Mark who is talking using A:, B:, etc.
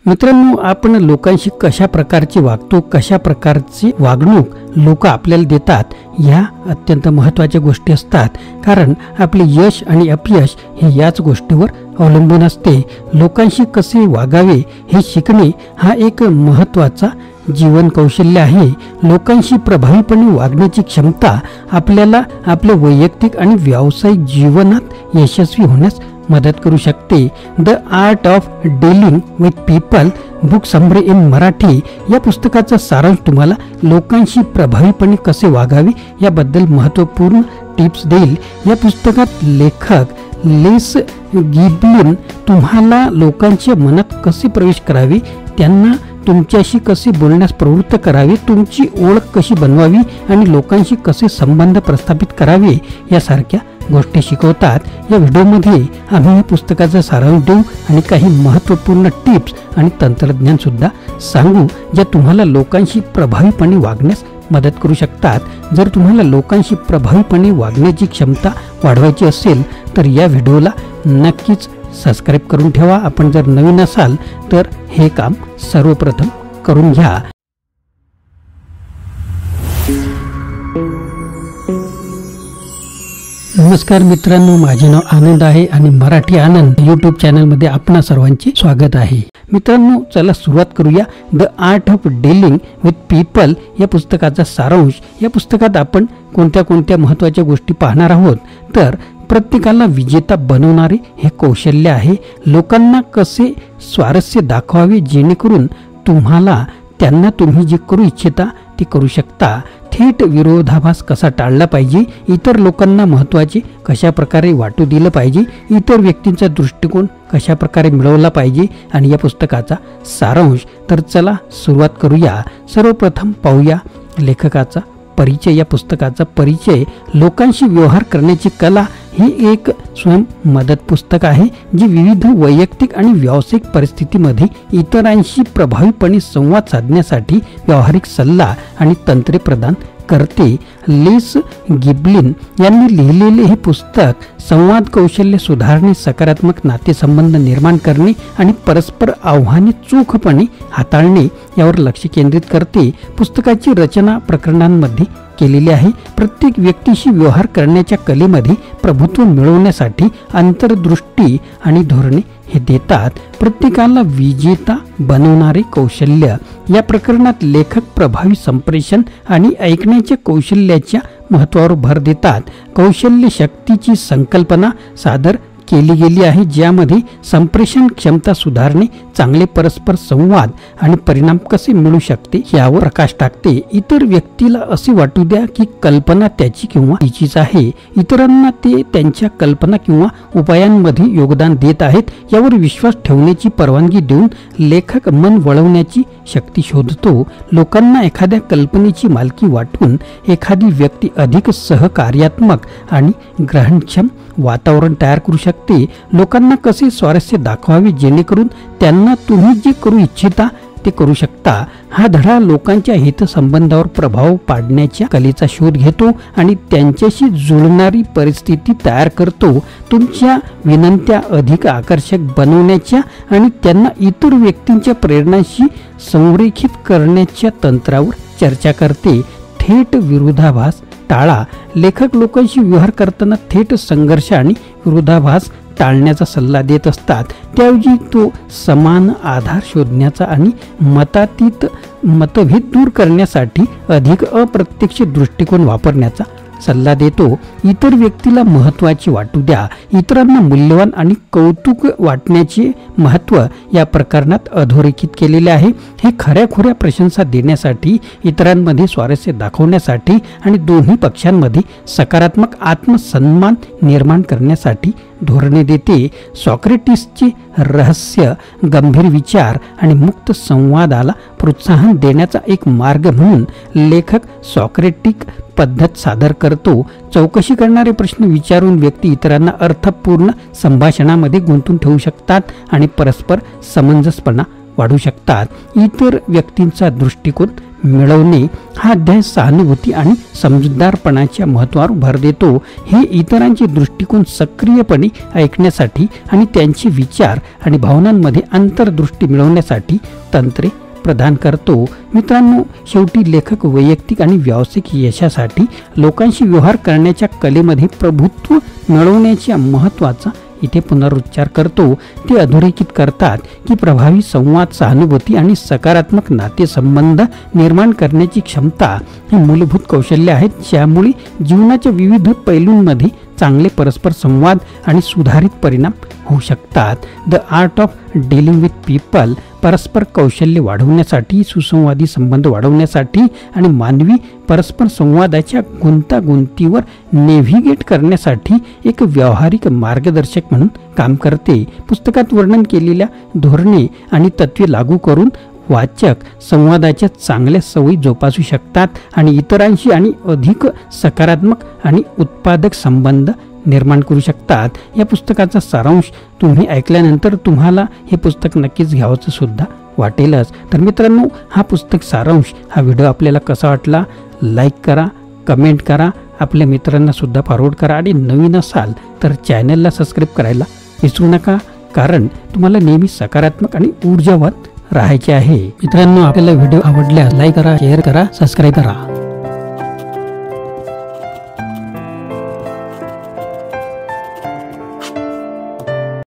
A: मित्रांनो, आपण लोकांशी कशा प्रकारची वागतो, कशा प्रकारची वागणूक लोक आपल्याला देतात, ह्या अत्यंत महत्त्वाच्या गोष्टी असतात. कारण आपले यश आणि अपयश हे याच गोष्टीवर अवलंबून असते. लोकांशी कसे वागावे हे शिकणे हा एक महत्त्वाचा जीवन कौशल्य आहे. लोकांशी प्रभावीपणे वागण्याची क्षमता आपल्याला आपल्या वैयक्तिक आणि व्यावसायिक जीवनात यशस्वी होण्यास मदत करू शकते. The art of dealing with people, book summary in Marathi या पुस्तकाचा सारांश तुम्हाला लोकांशी प्रभावीपणे कसे वागावे याबद्दल महत्त्वपूर्ण टिप्स देईल. या पुस्तकात लेखक लेस गिबलिन तुम्हाला लोकांच्या मनात कसे प्रवेश करावे, त्यांना तुमच्याशी कसे बोलण्यास प्रवृत्त करावे, तुमची ओळख कशी बनवावी आणि लोकांशी कसे संबंध प्रस्थापित करावे यासारख्या गोष्टी शिकवतात. या व्हिडिओमध्ये आम्ही या पुस्तकाचा सारांश देऊ आणि काही महत्त्वपूर्ण टिप्स आणि तंत्रज्ञान सुद्धा सांगू, ज्या तुम्हाला लोकांशी प्रभावीपणे वागण्यास मदत करू शकतात. जर तुम्हाला लोकांशी प्रभावीपणे वागण्याची क्षमता वाढवायची असेल तर या व्हिडिओला नक्कीच सबस्क्राईब करून ठेवा. आपण जर नवीन असाल तर हे काम सर्वप्रथम करून घ्या. नमस्कार मित्रांनो, माझे नाव आनंद आहे आणि मराठी आनंद यूट्यूब चॅनलमध्ये आपणा सर्वांचे स्वागत आहे. मित्रांनो, चला सुरुवात करूया. The art of dealing with people या पुस्तकाचा सारांश. या पुस्तकात आपण कोणत्या महत्त्वाच्या गोष्टी पाहणार आहोत. तर प्रत्येकाला विजेता बनवणारे हे कौशल्य आहे. लोकांना कसे स्वारस्य दाखवावे जेणेकरून त्यांना तुम्ही जे करू इच्छिता ते करू शकता. थेट विरोधाभास कसा टाळला पाहिजे, इतर लोकांना महत्त्वाचे कशा प्रकारे वाटू दिलं पाहिजे, इतर व्यक्तींचा दृष्टिकोन कशा प्रकारे मिळवला पाहिजे आणि या पुस्तकाचा सारांश. तर चला सुरुवात करूया. सर्वप्रथम पाहूया लेखकाचा परिचय. या पुस्तकाचा परिचय. लोकांशी व्यवहार करण्याची कला ही एक स्वयं मदत पुस्तक आहे, जी विविध वैयक्तिक आणि व्यावसायिक परिस्थितीमध्ये इतरांशी प्रभावीपणे संवाद साधण्यासाठी व्यावहारिक सल्ला आणि तंत्रे प्रदान करते. लेस गिबलिन यांनी लिहिलेले हे पुस्तक संवाद कौशल्य सुधारणे, सकारात्मक नातेसंबंध निर्माण करणे आणि परस्पर आव्हाने चोखपणे हाताळणे यावर लक्ष केंद्रित करते. पुस्तकाची रचना प्रकरणांमध्ये केलेली आहे. प्रत्येक व्यक्तीशी व्यवहार करण्याच्या कलेमध्ये प्रभुत्व मिळवण्यासाठी अंतर्दृष्टी आणि धोरणे हे देतात. प्रत्येकाला विजेता बनवणारे कौशल्य. या प्रकरणात लेखक प्रभावी संप्रेषण आणि ऐकण्याच्या कौशल्याच्या महत्त्वावर भर देतात. कौशल्य शक्तीची संकल्पना सादर केली गेली आहे, ज्यामध्ये संप्रेषण क्षमता सुधारणे, चांगले परस्पर संवाद आणि परिणाम कसे मिळू शकते यावर प्रकाश टाकते. इतर व्यक्तीला असे वाटू द्या की कल्पना त्याची किंवा तिचीच आहे. इतरांना ते त्यांच्या कल्पना किंवा उपायांमध्ये योगदान देत आहेत यावर विश्वास ठेवण्याची परवानगी देऊन लेखक मन वळवण्याची शक्ती शोधतो. लोकांना एखाद्या कल्पनेची मालकी वाटून एखादी व्यक्ती अधिक सहकार्यात्मक आणि ग्रहणक्षम वातावरण तयार करू शकते. लोकांना कसे स्वारस्य दाखवावे जेणेकरून त्यांना तुम्ही जे करू इच्छिता ते करू शकता. हा धडा लोकांच्या हितसंबंधावर प्रभाव पाडण्याच्या कलेचा शोध घेतो आणि त्यांच्याशी जुळणारी परिस्थिती तयार करतो. तुमच्या विनंत्या अधिक आकर्षक बनवण्याच्या आणि त्यांना इतर व्यक्तींच्या प्रेरणांशी संरेखित करण्याच्या तंत्रावर चर्चा करते. थेट विरोधाभास टाळा. लेखक लोकांशी व्यवहार करताना थेट संघर्ष आणि विरोधाभास टाळण्याचा सल्ला देत असतात. त्याऐवजी तो समान आधार शोधण्याचा आणि मतभेद दूर करण्यासाठी अधिक अप्रत्यक्ष दृष्टिकोन वापरण्याचा सल्ला देतो. इतर व्यक्तीला महत्त्वाचे वाटू द्या. इतरांना मूल्यवान आणि कौतुक वाटण्याचे महत्त्व या प्रकरणात अधोरेखित केलेले आहे. हे खऱ्याखुऱ्या प्रशंसा देण्यासाठी, इतरांमध्ये स्वारस्य दाखवण्यासाठी आणि दोन्ही पक्षांमध्ये सकारात्मक आत्मसन्मान निर्माण करण्यासाठी धोरणे देते. सॉक्रेटिसचे रहस्य गंभीर विचार आणि मुक्त संवादाला प्रोत्साहन देण्याचा एक मार्ग म्हणून लेखक सॉक्रेटिक पद्धत सादर करतो. चौकशी करणारे प्रश्न विचारून व्यक्ती इतरांना अर्थपूर्ण संभाषणामध्ये गुंतून ठेवू शकतात आणि परस्पर समंजसपणा वाढू शकतात. इतर व्यक्तींचा दृष्टिकोन मिळवणे हा अध्याय सहानुभूती आणि समजूतदारपणाच्या महत्त्वावर भर देतो. हे इतरांचे दृष्टिकोन सक्रियपणे ऐकण्यासाठी आणि त्यांचे विचार आणि भावनांमध्ये अंतर्दृष्टी मिळवण्यासाठी तंत्रे प्रदान करतो. मित्रांनो, शेवटी लेखक वैयक्तिक आणि व्यावसायिक यशासाठी लोकांशी व्यवहार करण्याच्या कलेमध्ये प्रभुत्व मिळवण्याच्या महत्त्वाचा इथे पुनरुच्चार करतो. ते अधोरेखित करतात की प्रभावी संवाद, सहानुभूती आणि सकारात्मक नातेसंबंध निर्माण करण्याची क्षमता ही मूलभूत कौशल्य आहेत, ज्यामुळे जीवनाच्या विविध पैलूंमध्ये चांगले परस्पर संवाद आणि सुधारित परिणाम होऊ शकतात. The art of dealing with people परस्पर कौशल्य वाढवण्यासाठी, सुसंवादी संबंध वाढवण्यासाठी आणि मानवी परस्पर संवादाच्या गुंतागुंतीवर नेव्हिगेट करण्यासाठी एक व्यावहारिक मार्गदर्शक म्हणून काम करते. पुस्तकात वर्णन केलेल्या धोरणे आणि तत्त्वे लागू करून वाचक संवादाच्या चांगल्या सवयी जोपासू शकतात आणि इतरांशी आणि अधिक सकारात्मक आणि उत्पादक संबंध निर्माण करू शकतात. या पुस्तकाचा सारांश तुम्ही ऐकल्यानंतर तुम्हाला हे पुस्तक नक्कीच घ्यावंसं सुद्धा वाटेलच. तर मित्रांनो, हा पुस्तक सारांश हा व्हिडिओ आपल्याला कसा वाटला लाईक करा, कमेंट करा, आपल्या मित्रांना सुद्धा फॉरवर्ड करा आणि नवीन असाल तर चॅनलला सबस्क्राईब करायला विसरू नका, कारण तुम्हाला नेहमी सकारात्मक आणि ऊर्जावान राहायचे आहे. मित्रांनो, आपल्याला व्हिडिओ आवडल्यास लाईक करा, शेअर करा, सबस्क्राईब करा.